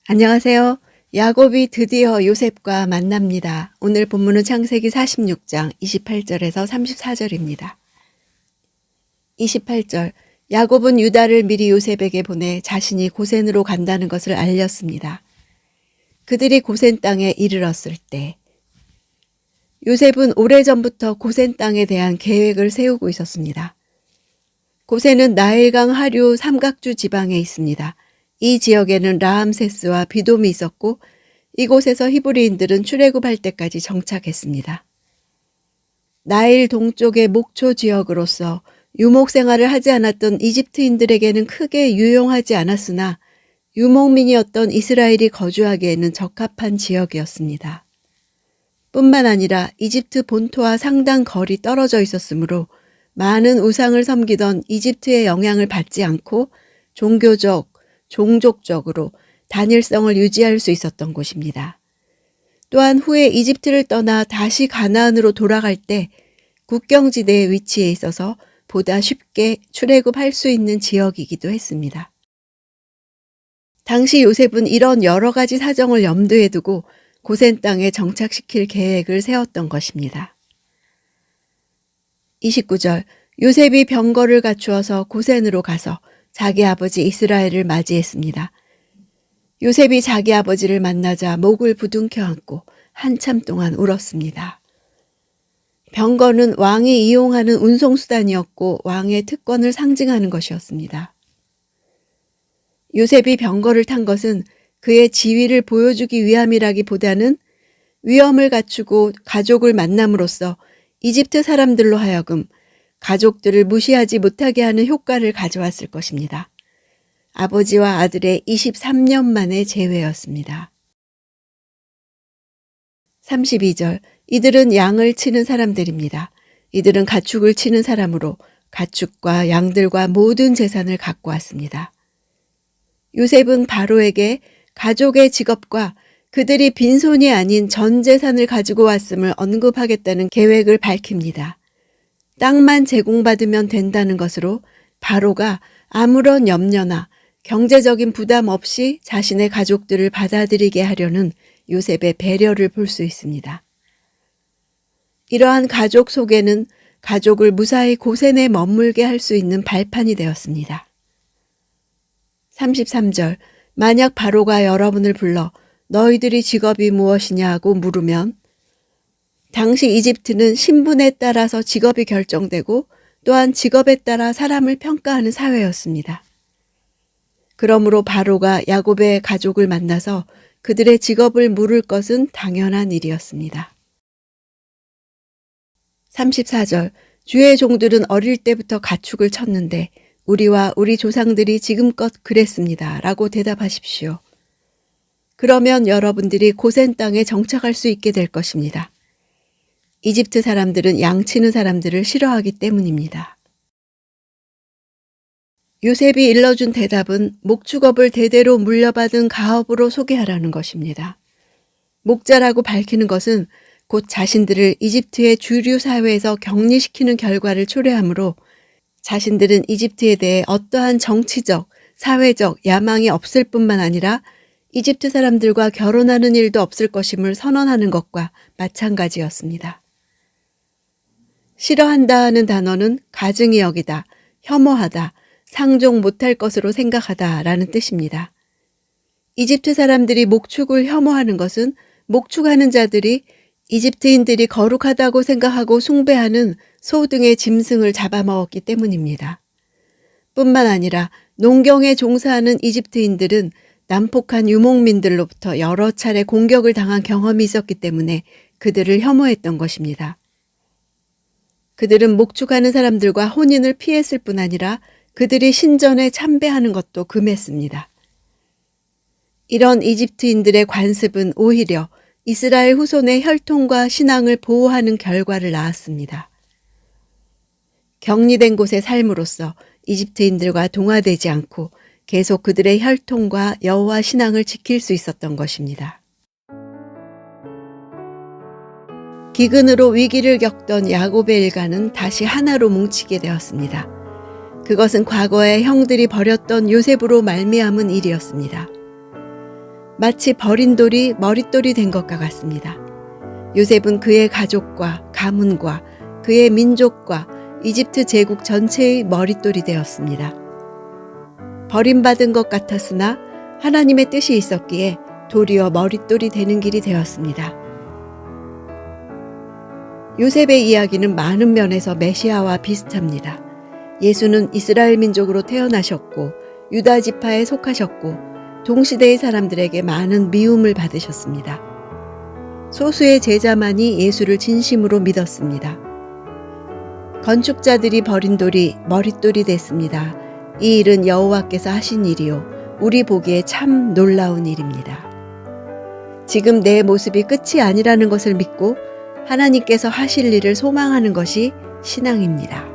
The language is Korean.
안녕하세요. 야곱이 드디어 요셉과 만납니다. 오늘 본문은 창세기 46장 28절에서 34절입니다. 28절, 야곱은 유다를 미리 요셉에게 보내 자신이 고센으로 간다는 것을 알렸습니다. 그들이 고센 땅에 이르렀을 때 요셉은 오래전부터 고센 땅에 대한 계획을 세우고 있었습니다. 고센은 나일강 하류 삼각주 지방에 있습니다. 이 지역에는 라암세스와 비돔이 있었고 이곳에서 히브리인들은 출애굽할 때까지 정착했습니다. 나일 동쪽의 목초 지역으로서 유목 생활을 하지 않았던 이집트인들에게는 크게 유용하지 않았으나 유목민이었던 이스라엘이 거주하기에는 적합한 지역이었습니다. 뿐만 아니라 이집트 본토와 상당 거리 떨어져 있었으므로 많은 우상을 섬기던 이집트의 영향을 받지 않고 종교적, 종족적으로 단일성을 유지할 수 있었던 곳입니다. 또한 후에 이집트를 떠나 다시 가나안으로 돌아갈 때 국경지대에 위치해 있어서 보다 쉽게 출애굽할 수 있는 지역이기도 했습니다. 당시 요셉은 이런 여러 가지 사정을 염두에 두고 고센 땅에 정착시킬 계획을 세웠던 것입니다. 29절, 요셉이 병거를 갖추어서 고센으로 가서 자기 아버지 이스라엘을 맞이했습니다. 요셉이 자기 아버지를 만나자 목을 부둥켜 안고 한참 동안 울었습니다. 병거는 왕이 이용하는 운송수단이었고 왕의 특권을 상징하는 것이었습니다. 요셉이 병거를 탄 것은 그의 지위를 보여주기 위함이라기보다는 위엄을 갖추고 가족을 만남으로써 이집트 사람들로 하여금 가족들을 무시하지 못하게 하는 효과를 가져왔을 것입니다. 아버지와 아들의 23년 만의 재회였습니다. 32절, 이들은 양을 치는 사람들입니다. 이들은 가축을 치는 사람으로 가축과 양들과 모든 재산을 갖고 왔습니다. 요셉은 바로에게 가족의 직업과 그들이 빈손이 아닌 전 재산을 가지고 왔음을 언급하겠다는 계획을 밝힙니다. 땅만 제공받으면 된다는 것으로 바로가 아무런 염려나 경제적인 부담 없이 자신의 가족들을 받아들이게 하려는 요셉의 배려를 볼 수 있습니다. 이러한 가족 소개는 가족을 무사히 고센에 머물게 할 수 있는 발판이 되었습니다. 33절, 만약 바로가 여러분을 불러 너희들이 직업이 무엇이냐고 물으면 당시 이집트는 신분에 따라서 직업이 결정되고 또한 직업에 따라 사람을 평가하는 사회였습니다. 그러므로 바로가 야곱의 가족을 만나서 그들의 직업을 물을 것은 당연한 일이었습니다. 34절, 주의 종들은 어릴 때부터 가축을 쳤는데 우리와 우리 조상들이 지금껏 그랬습니다. 라고 대답하십시오. 그러면 여러분들이 고센 땅에 정착할 수 있게 될 것입니다. 이집트 사람들은 양치는 사람들을 싫어하기 때문입니다. 요셉이 일러준 대답은 목축업을 대대로 물려받은 가업으로 소개하라는 것입니다. 목자라고 밝히는 것은 곧 자신들을 이집트의 주류 사회에서 격리시키는 결과를 초래하므로 자신들은 이집트에 대해 어떠한 정치적, 사회적 야망이 없을 뿐만 아니라 이집트 사람들과 결혼하는 일도 없을 것임을 선언하는 것과 마찬가지였습니다. 싫어한다는 단어는 가증히 여기다, 혐오하다, 상종 못할 것으로 생각하다 라는 뜻입니다. 이집트 사람들이 목축을 혐오하는 것은 목축하는 자들이 이집트인들이 거룩하다고 생각하고 숭배하는 소 등의 짐승을 잡아먹었기 때문입니다. 뿐만 아니라 농경에 종사하는 이집트인들은 난폭한 유목민들로부터 여러 차례 공격을 당한 경험이 있었기 때문에 그들을 혐오했던 것입니다. 그들은 목축하는 사람들과 혼인을 피했을 뿐 아니라 그들이 신전에 참배하는 것도 금했습니다. 이런 이집트인들의 관습은 오히려 이스라엘 후손의 혈통과 신앙을 보호하는 결과를 낳았습니다. 격리된 곳에 삶으로써 이집트인들과 동화되지 않고 계속 그들의 혈통과 여호와 신앙을 지킬 수 있었던 것입니다. 기근으로 위기를 겪던 야곱의 일가는 다시 하나로 뭉치게 되었습니다. 그것은 과거에 형들이 벌였던 요셉으로 말미암은 일이었습니다. 마치 버린 돌이 머릿돌이 된 것과 같습니다. 요셉은 그의 가족과 가문과 그의 민족과 이집트 제국 전체의 머릿돌이 되었습니다. 버림받은 것 같았으나 하나님의 뜻이 있었기에 도리어 머릿돌이 되는 길이 되었습니다. 요셉의 이야기는 많은 면에서 메시아와 비슷합니다. 예수는 이스라엘 민족으로 태어나셨고 유다 지파에 속하셨고 동시대의 사람들에게 많은 미움을 받으셨습니다. 소수의 제자만이 예수를 진심으로 믿었습니다. 건축자들이 버린 돌이 머릿돌이 됐습니다. 이 일은 여호와께서 하신 일이요 우리 보기에 참 놀라운 일입니다. 지금 내 모습이 끝이 아니라는 것을 믿고 하나님께서 하실 일을 소망하는 것이 신앙입니다.